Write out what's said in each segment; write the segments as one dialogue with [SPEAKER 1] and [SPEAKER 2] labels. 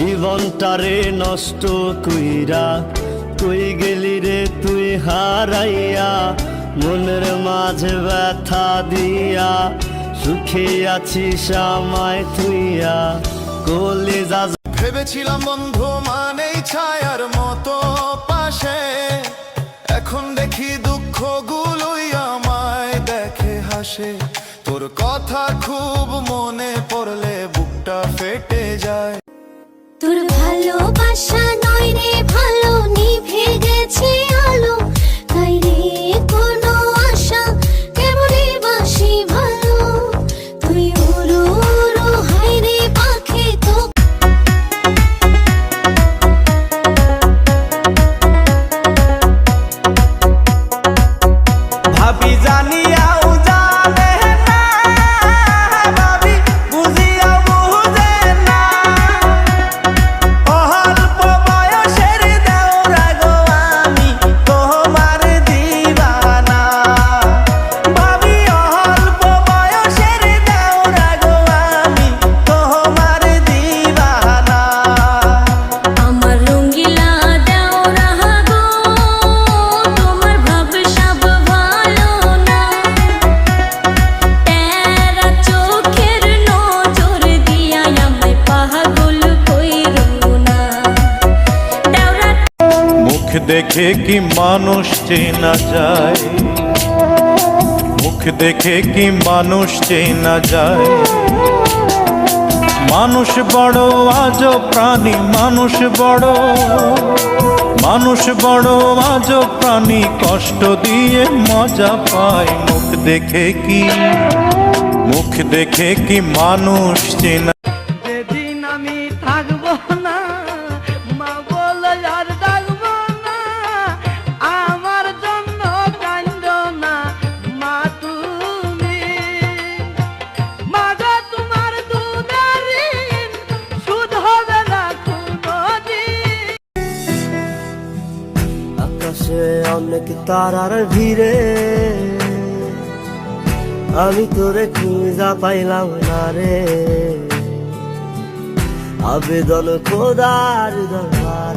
[SPEAKER 1] জীবনটারে নষ্ট কইরা কই গেলি রে তুই হারাইয়া, মনের মাঝে ব্যথা দিয়া সুখে আছিস আমায় তুইয়া। কলিজা
[SPEAKER 2] ভেবেছিলাম বন্ধু মানেই ছায়ার মতো পাশে, এখন দেখি দুঃখগুলোই আমায় দেখে হাসে। তোর কথা খুব মনে পড়লে বুকটা ফেটে যায়।
[SPEAKER 3] তোর ভালোবাসা নয় রে ভালো, নিভে গেছে আলো, তাই রে কোনো আশা কেমনে বাসি ভালো। তুই উড়ো উড়ো হায় রে পাখি তো।
[SPEAKER 4] ভাবি জানিয়াও জানে না, ভাবি বুঝিয়াও বুঝে না, অল্প বয়সের দেওরা গো আমি তোমার দিবানা। ভাবি অল্প বয়সের দেওরা গো আমি তোমার দিবানা।
[SPEAKER 3] আমার রঙ্গিলা দেওরা গো, তোমার ভাবসাব ভালো না, তেরা চোখের নজর দিয়া আমায় পাগল কইরো না। দেওরা
[SPEAKER 5] মুখ দেখে কি মানুষ চেনা যায়, মুখ দেখে কি মানুষ চেনা যায়। মানুষ বড় আজব প্রাণী, মানুষ বড় আজব প্রাণী, কষ্ট দিয়ে মজা পায়। মুখ দেখে কি মানুষ চেনা।
[SPEAKER 4] যেদিন আমি থাকবো না, মা বলে আর ডাকবো না, আমার জন্য কান্দো না মা তুমি। মা গো তোমার দুধের ঋণ সুদ হবে না কোনোদিন।
[SPEAKER 1] আকাশে অনেক তারার ভিড়ে আমি তোরে খুঁজা পাইলাম না রে। আবেদন খোদার দরবার।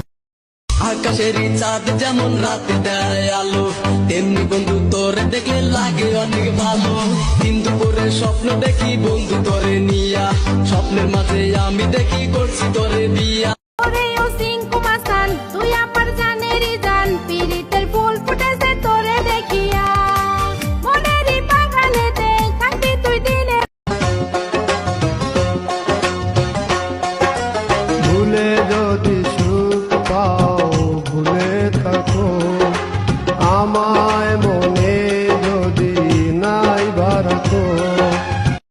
[SPEAKER 6] আকাশের চাঁদ যেমন রাতে দেয় আলো, তেমনি বন্ধু তোরে দেখলে লাগে অনেক ভালো। কিন্তু পরে স্বপ্ন দেখি বন্ধু তোরে নিয়া, স্বপ্নের মাঝে আমি দেখি করছি তোরে বিয়া।
[SPEAKER 3] ওরে ও সিংকু মাস্তান, তুই আমার জানেরই জান, পিরিতের ফুল ফুটেছে তোরে দেখিয়া, মনেরই বাগানেতে থাকবি তুই দিনে।
[SPEAKER 2] ভুলে যদি সুখ পাও ভুলে থাকো আমার